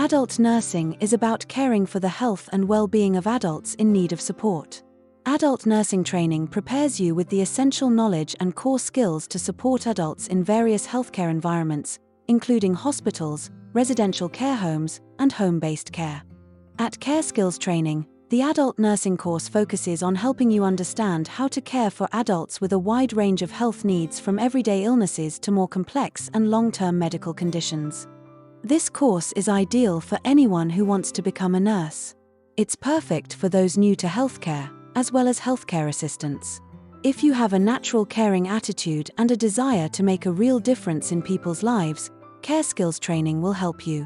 Adult nursing is about caring for the health and well-being of adults in need of support. Adult nursing training prepares you with the essential knowledge and core skills to support adults in various healthcare environments, including hospitals, residential care homes, and home-based care. At Care Skills Training, the adult nursing course focuses on helping you understand how to care for adults with a wide range of health needs, from everyday illnesses to more complex and long-term medical conditions. This course is ideal for anyone who wants to become a nurse. It's perfect for those new to healthcare, as well as healthcare assistants. If you have a natural caring attitude and a desire to make a real difference in people's lives, Care Skills Training will help you.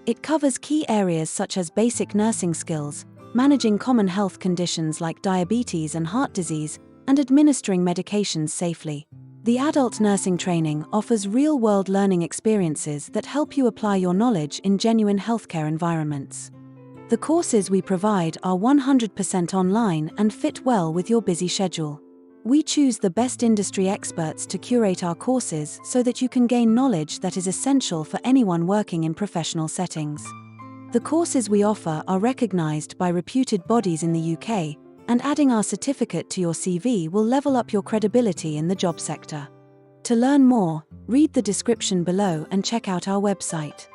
It covers key areas such as basic nursing skills, managing common health conditions like diabetes and heart disease, and administering medications safely. The adult nursing training offers real-world learning experiences that help you apply your knowledge in genuine healthcare environments. The courses we provide are 100% online and fit well with your busy schedule. We choose the best industry experts to curate our courses so that you can gain knowledge that is essential for anyone working in professional settings. The courses we offer are recognized by reputed bodies in the UK, and adding our certificate to your CV will level up your credibility in the job sector. To learn more, read the description below and check out our website.